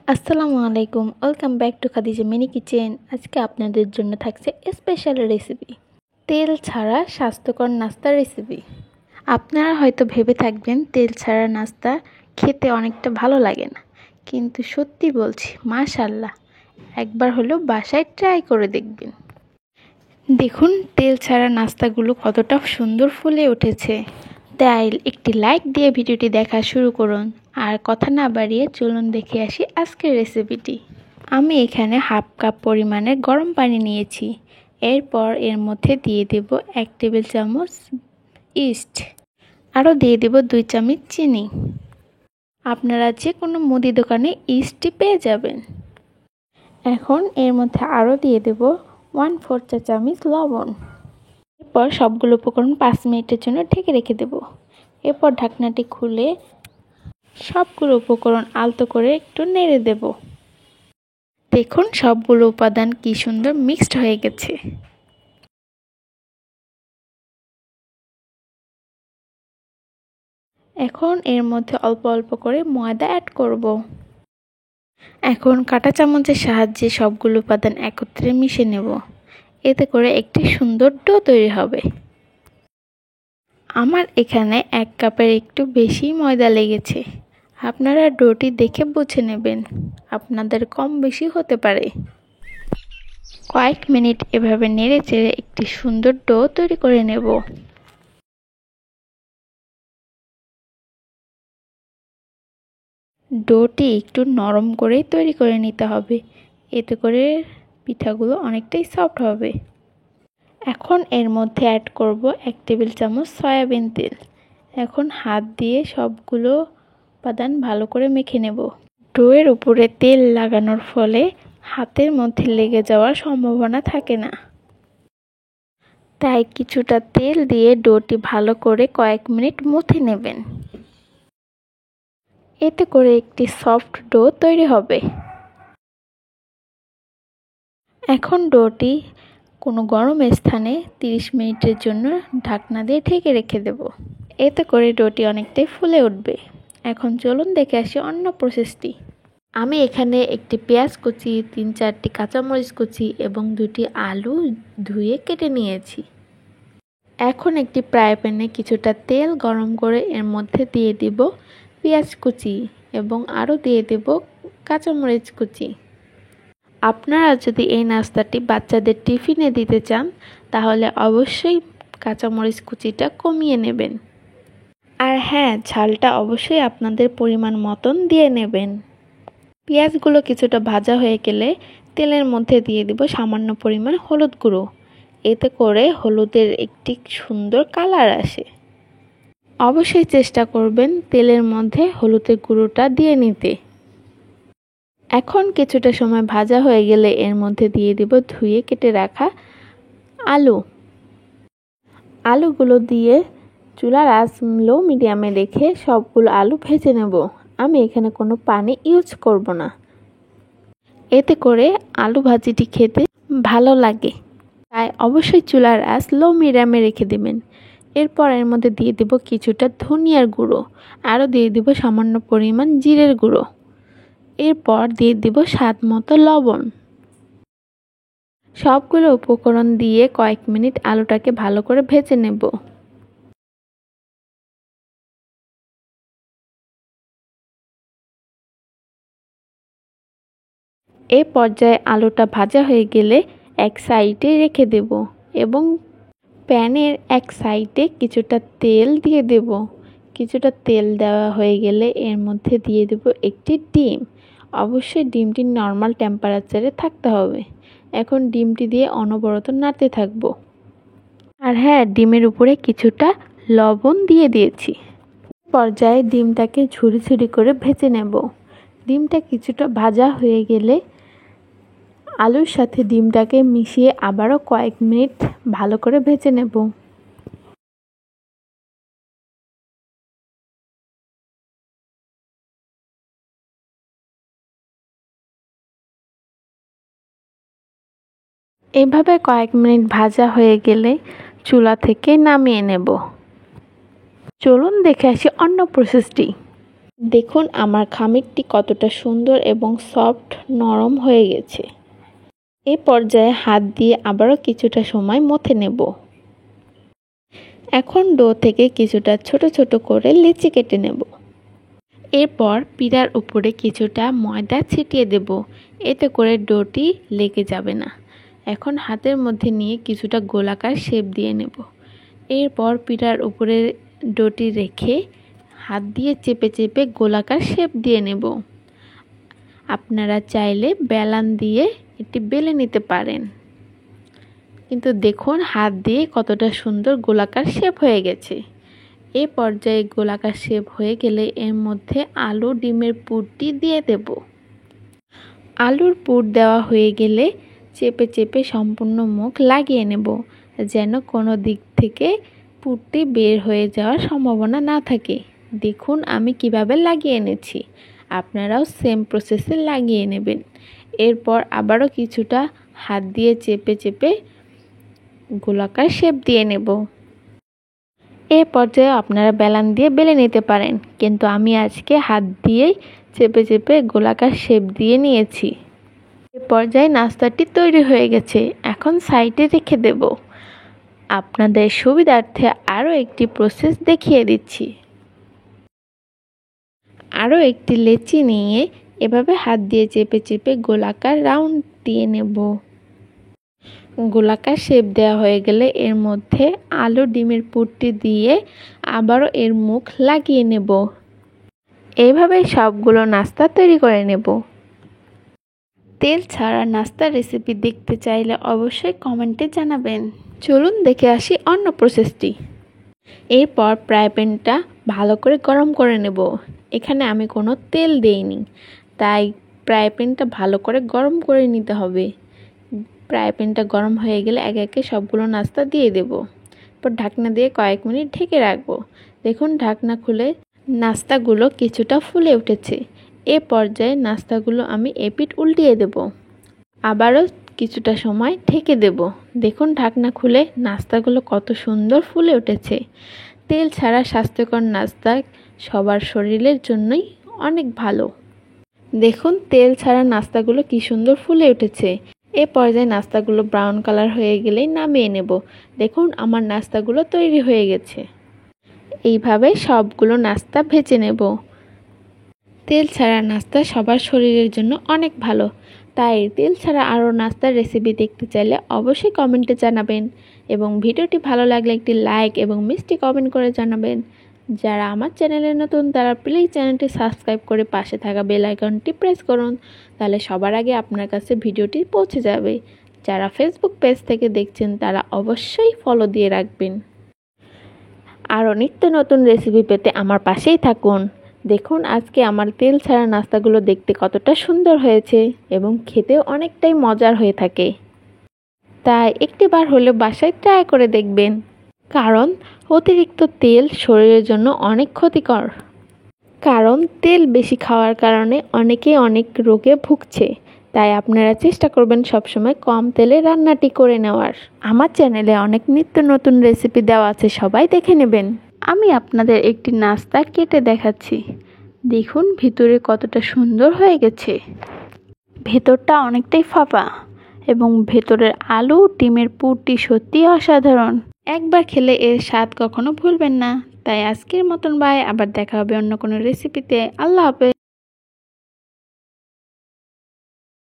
আসসালামু আলাইকুম, welcome back to Khadija mini kitchen. আজকে আপনাদের জন্য থাকছে স্পেশাল রেসিপি, তেল ছাড়া স্বাস্থ্যকর নাস্তার রেসিপি। আপনারা হয়তো ভেবে থাকবেন তেল ছাড়া নাস্তা খেতে অনেকটা ভালো লাগে না, কিন্তু সত্যি বলছি মাশাআল্লাহ, একবার হলেও বাসায় ট্রাই করে দেখবেন। দেখুন তেল ছাড়া নাস্তাগুলো কতটা সুন্দর ফুলে উঠেছে। তাই একটি লাইক দিয়ে ভিডিওটি দেখা শুরু করুন। আর কথা না বাড়িয়ে চলুন দেখে আসি আজকের রেসিপিটি। আমি এখানে হাফ কাপ পরিমাণের গরম পানি নিয়েছি। এরপর এর মধ্যে দিয়ে দেব 1 টেবিল চামচ ইস্ট, আরও দিয়ে দেব 2 চামচ চিনি। আপনারা যে কোনো মুদি দোকানে ইস্টটি পেয়ে যাবেন। এখন এর মধ্যে আরও দিয়ে দেব 1/4 চা চামচ লবণ। এরপর সবগুলো উপকরণ 5 মিনিটের জন্য ঢেকে রেখে দেব। এরপর ঢাকনাটি খুলে সবগুলো উপকরণ আলতো করে একটু নেড়ে দেব। দেখুন সবগুলো উপাদান কি সুন্দর মিক্সড হয়ে গেছে। এখন এর মধ্যে অল্প অল্প করে ময়দা অ্যাড করব। এখন কাঁটা চামচের সাহায্যে সবগুলো উপাদান একত্রে মিশিয়ে নেব। এতে করে একটি সুন্দর ডো তৈরি হবে। আমার এখানে 1 কাপের একটু বেশি ময়দা লেগেছে। আপনারা ডোটি দেখে বুঝে নেবেন, আপনাদের কম বেশি হতে পারে। কয়েক মিনিট এভাবে নেড়ে চেড়ে একটি সুন্দর ডো তৈরি করে নেব। ডোটি একটু নরম করে তৈরি করে নিতে হবে, এতে করে পিঠাগুলো অনেকটাই সফট হবে। এখন এর মধ্যে অ্যাড করব 1 টেবিল চামচ সয়াবিন তেল। এখন হাত দিয়ে সবগুলো উপাদান ভালো করে মেখে নেব। ডোয়ের উপরে তেল লাগানোর ফলে হাতের মধ্যে লেগে যাওয়ার সম্ভাবনা থাকে না। তাই কিছুটা তেল দিয়ে ডোটি ভালো করে কয়েক মিনিট মথে নেবেন। এতে করে একটি সফট ডো তৈরি হবে। এখন ডোটি কোনো গরম স্থানে 30 মিনিটের জন্য ঢাকনা দিয়ে ঢেকে রেখে দেব। এতে করে ডোটি অনেকটাই ফুলে উঠবে। এখন চলুন দেখে আসি অন্য প্রসেসটি। আমি এখানে একটি পেঁয়াজ কুচি, 3-4টি কাঁচামরিচ কুচি এবং 2টি আলু ধুয়ে কেটে নিয়েছি। এখন একটি ফ্রাই প্যানে কিছুটা তেল গরম করে এর মধ্যে দিয়ে দিব পেঁয়াজ কুচি এবং আরও দিয়ে দেব কাঁচামরিচ কুচি। আপনারা যদি এই নাস্তাটি বাচ্চাদের টিফিনে দিতে চান তাহলে অবশ্যই কাঁচামরিচ কুচিটা কমিয়ে নেবেন। আর হ্যাঁ, ঝালটা অবশ্যই আপনাদের পরিমাণ মতন দিয়ে নেবেন। পেঁয়াজগুলো কিছুটা ভাজা হয়ে গেলে তেলের মধ্যে দিয়ে দিব সামান্য পরিমাণ হলুদ গুঁড়ো। এতে করে হলুদের একটি সুন্দর কালার আসে। অবশ্যই চেষ্টা করবেন তেলের মধ্যে হলুদের গুঁড়োটা দিয়ে নিতে। এখন কিছুটা সময় ভাজা হয়ে গেলে এর মধ্যে দিয়ে দিব ধুয়ে কেটে রাখা আলু। আলুগুলো দিয়ে চুলার আঁচ লো মিডিয়ামে রেখে সবগুলো আলু ভেজে নেব। আমি এখানে কোনো পানি ইউজ করব না। এতে করে আলু ভাজিটি খেতে ভালো লাগে। তাই অবশ্যই চুলার আঁচ লো মিডিয়ামে রেখে দেবেন। এরপর এর মধ্যে দিয়ে দেব কিছুটা ধনিয়ার গুঁড়ো, আরও দিয়ে দেব সামান্য পরিমাণ জিরের গুঁড়ো। এরপর দিয়ে দেব স্বাদ মতো লবণ। সবগুলো উপকরণ দিয়ে কয়েক মিনিট আলুটাকে ভালো করে ভেজে নেব। এই পর্যায়ে আলুটা ভাজা হয়ে গেলে এক সাইডে রেখে দেব এবং প্যানের এক সাইডে কিছুটা তেল দিয়ে দেব। কিছুটা তেল দেওয়া হয়ে গেলে এর মধ্যে দিয়ে দেব একটি ডিম। অবশ্যই ডিমটি নর্মাল টেম্পারেচারে থাকতে হবে। এখন ডিমটি দিয়ে অনবরত নাড়তে থাকবো। আর হ্যাঁ, ডিমের উপরে কিছুটা লবণ দিয়ে দিয়েছি। পর্যায়ে ডিমটাকে ঝুরি ঝুরি করে ভেজে নেব। ডিমটা কিছুটা ভাজা হয়ে গেলে আলুর সাথে ডিমটাকে মিশিয়ে আবারও কয়েক মিনিট ভালো করে ভেজে নেব। এভাবে কয়েক মিনিট ভাজা হয়ে গেলে চুলা থেকে নামিয়ে নেব। চলুন দেখে আসি অন্য প্রসেসটি। দেখুন আমার খামিরটি কতটা সুন্দর এবং সফট নরম হয়ে গেছে। এ পর্যায়ে হাত দিয়ে আবারও কিছুটা সময় মথে নেব। এখন ডো থেকে কিছুটা ছোট ছোট করে লেচি কেটে নেব। এরপর পিঠার উপরে কিছুটা ময়দা ছিটিয়ে দেব, এতে করে ডোটি লেগে যাবে না। এখন হাতের মধ্যে নিয়ে কিছুটা গোলাকার শেপ দিয়ে নেব। এরপর পিঠার উপরে ডোটি রেখে হাত দিয়ে চেপে চেপে গোলাকার শেপ দিয়ে নেব। আপনারা চাইলে বেলন দিয়ে এটি বেলে নিতে পারেন, কিন্তু দেখুন হাত দিয়ে কতটা সুন্দর গোলাকার শেপ হয়ে গেছে। এই পর্যায়ে গোলাকার শেপ হয়ে গেলে এর মধ্যে আলু ডিমের পুরটি দিয়ে দেব। আলুর পুর দেওয়া হয়ে গেলে চেপে চেপে সম্পূর্ণ মুখ লাগিয়ে নেব, যেন কোনো দিক থেকে পুরটি বের হয়ে যাওয়ার সম্ভাবনা না থাকে। দেখুন আমি কিভাবে লাগিয়ে এনেছি, আপনারাও সেম প্রসেসে লাগিয়ে নেবেন। এরপর আবারও কিছুটা হাত দিয়ে চেপে চেপে গোলাকার শেপ দিয়ে নেব। এই পর্যায়ে আপনারা বেলন দিয়ে বেলে নিতে পারেন, কিন্তু আমি আজকে হাত দিয়েই চেপে চেপে গোলাকার শেপ দিয়ে নিয়েছি। এই পর্যায়ে নাস্তাটি তৈরি হয়ে গেছে, এখন সাইডে রেখে দেব। আপনাদের সুবিধার্থে আরও একটি প্রসেস দেখিয়ে দিচ্ছি। আরও একটি লেচি নিয়ে এভাবে হাত দিয়ে চেপে চেপে গোলাকার রাউন্ড দিয়ে নেব। গোলাকার শেপ দেওয়া হয়ে গেলে এর মধ্যে আলু ডিমের পুরটি দিয়ে আবারও এর মুখ লাগিয়ে নেব। এইভাবে সবগুলো নাস্তা তৈরি করে নেব। তেল ছাড়া নাস্তার রেসিপি দেখতে চাইলে অবশ্যই কমেন্টে জানাবেন। চলুন দেখে আসি অন্য প্রসেসটি। এরপর ফ্রাই প্যানটা ভালো করে গরম করে নেব। এখানে আমি কোনো তেল দেইনি, তাই ফ্রাই প্যানটা ভালো করে গরম করে নিতে হবে। ফ্রাই প্যানটা গরম হয়ে গেলে একে একে সবগুলো নাস্তা দিয়ে দেব। এরপর ঢাকনা দিয়ে কয়েক মিনিট ঢেকে রাখবো। দেখুন ঢাকনা খুলে নাস্তাগুলো কিছুটা ফুলে উঠেছে। এ পর্যায়ে নাস্তাগুলো আমি এপিঠ উল্টিয়ে দেব। আবারও কিছুটা সময় ঢেকে দেব। দেখুন ঢাকনা খুলে নাস্তাগুলো কত সুন্দর ফুলে উঠেছে। তেল ছাড়া স্বাস্থ্যকর নাস্তা সবার শরীরের জন্যই অনেক ভালো। দেখুন তেল ছাড়া নাস্তাগুলো কি সুন্দর ফুলে উঠেছে। এ পর্যায়ে নাস্তাগুলো ব্রাউন কালার হয়ে গেলেই নামিয়ে নেব। দেখুন আমার নাস্তাগুলো তৈরি হয়ে গেছে। এইভাবে সবগুলো নাস্তা ভেজে নেব। তেল ছাড়া নাস্তা সবার শরীরের জন্য অনেক ভালো, তাই তেল ছাড়া আরও নাস্তার রেসিপি দেখতে চাইলে অবশ্যই কমেন্টে জানাবেন, এবং ভিডিওটি ভালো লাগলে একটি লাইক এবং মিষ্টি কমেন্ট করে জানাবেন। যারা আমার চ্যানেলে নতুন তারা প্লিজ চ্যানেলটি সাবস্ক্রাইব করে পাশে থাকা বেল আইকনটি প্রেস করুন, তাহলে সবার আগে আপনার কাছে ভিডিওটি পৌঁছে যাবে। যারা ফেসবুক পেজ থেকে দেখছেন তারা অবশ্যই ফলো দিয়ে রাখবেন। আরও নিত্য নতুন রেসিপি পেতে আমার পাশেই থাকুন। দেখুন আজকে আমার তেল ছাড়া নাস্তাগুলো দেখতে কতটা সুন্দর হয়েছে এবং খেতেও অনেকটাই মজার হয়ে থাকে। তাই একটিবার হলেও বাসায় ট্রাই করে দেখবেন, কারণ অতিরিক্ত তেল শরীরের জন্য অনেক ক্ষতিকর। কারণ তেল বেশি খাওয়ার কারণে অনেকেই অনেক রোগে ভুগছে। তাই আপনারা চেষ্টা করবেন সবসময় কম তেলে রান্নাটি করে নেওয়ার। আমার চ্যানেলে অনেক নিত্য নতুন রেসিপি দেওয়া আছে, সবাই দেখে নেবেন। আমি আপনাদের একটি নাস্তা কেটে দেখাচ্ছি। দেখুন ভিতরে কতটা সুন্দর হয়ে গেছে। ভেতরটা অনেকটাই ফাঁপা এবং ভেতরের আলু ডিমের পুরটি সত্যিই অসাধারণ। একবার খেলে এর স্বাদ কখনো ভুলবেন না। তাই আজকের মতন বাই, আবার দেখা হবে অন্য কোনো রেসিপিতে। আল্লাহ হাফেজ।